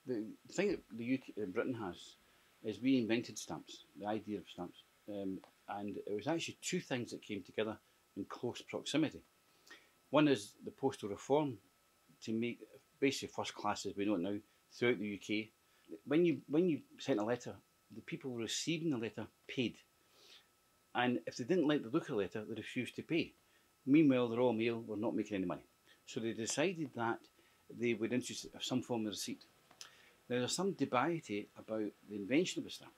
The thing that the UK, Britain has is we invented stamps, the idea of stamps. And it was actually two things that came together in close proximity. One is the postal reform to make basically first class as we know it now throughout the UK. When you sent a letter, the people receiving the letter paid, and if they didn't like the look of the letter, they refused to pay. Meanwhile, the Royal Mail were not making any money, so they decided that they would introduce some form of receipt. Now, there's some debate about the invention of the stamp.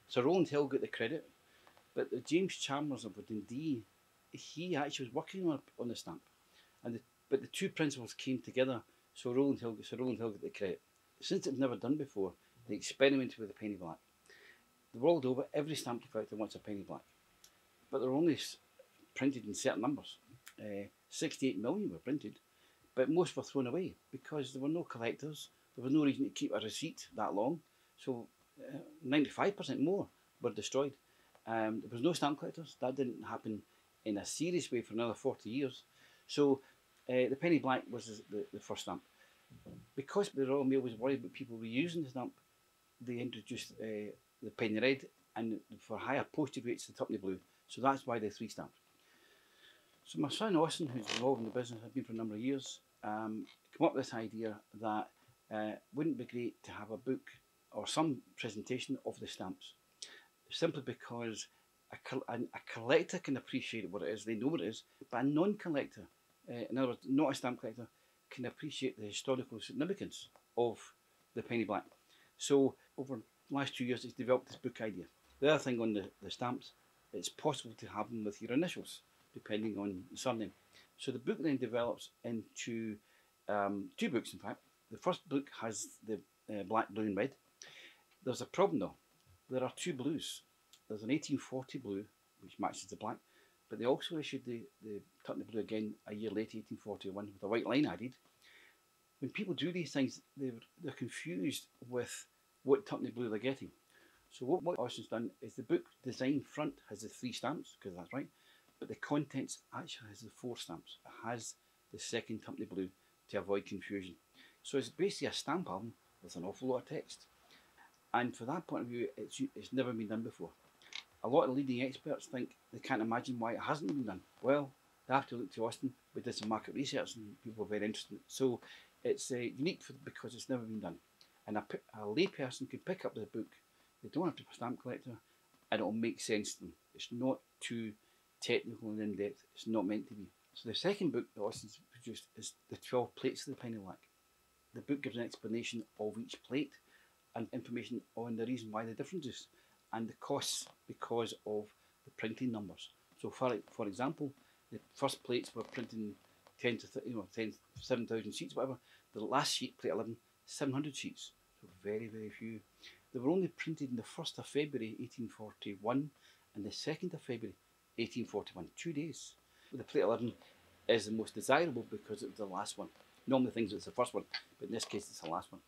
Sir Rowland Hill got the credit, but the James Chalmers of Dundee, he actually was working on the stamp, but the two principles came together. So Sir Rowland Hill got the credit. Since it was never done before, they experimented with the penny black. The world over, every stamp manufacturer wants a penny black, but they're only printed in certain numbers. 68 million were printed, but most were thrown away because there were no collectors. There was no reason to keep a receipt that long, so 95% more were destroyed. There was no stamp collectors. That didn't happen in a serious way for another 40 years. So the penny black was the first stamp. Because the Royal Mail was worried about people reusing the stamp, they introduced the penny red, and for higher postage rates, the tuppenny blue. So that's why they're three stamps. So my son Austin, who's involved in the business, has been for a number of years, came up with this idea that wouldn't it be great to have a book or some presentation of the stamps, simply because a collector can appreciate what it is, they know what it is, but a non-collector, in other words, not a stamp collector, can appreciate the historical significance of the penny black. So over the last 2 years, it's developed this book idea. The other thing on the stamps, it's possible to have them with your initials, depending on the surname. So the book then develops into two books, in fact. The first book has the black, blue and red. There's a problem though. There are two blues. There's an 1840 blue, which matches the black, but they also issued the tuppenny blue again a year later, 1841, with a white line added. When people do these things, they're confused with what tuppenny blue they're getting. So what Austin's done is the book design front has the three stamps, because that's right, but the contents actually has the four stamps. It has the second tuppenny blue to avoid confusion. So it's basically a stamp album with an awful lot of text. And for that point of view, it's never been done before. A lot of leading experts think they can't imagine why it hasn't been done. Well, they have to look to Austin. We did some market research and people were very interested. So it's unique because it's never been done. And a lay person could pick up the book. They don't have to be a stamp collector, and it'll make sense to them. It's not too technical and in-depth. It's not meant to be. So the second book that Austin's produced is the 12 plates of the penny black. The book gives an explanation of each plate and information on the reason why the differences and the costs because of the printing numbers. So for example, the first plates were printing 7,000 sheets, whatever. The last sheet, plate 11, 700 sheets. So very, very few. They were only printed on the 1st of February 1841 and the 2nd of February 1841, 2 days. The plate 11 is the most desirable because it was the last one. Normally things it's the first one, but in this case it's the last one.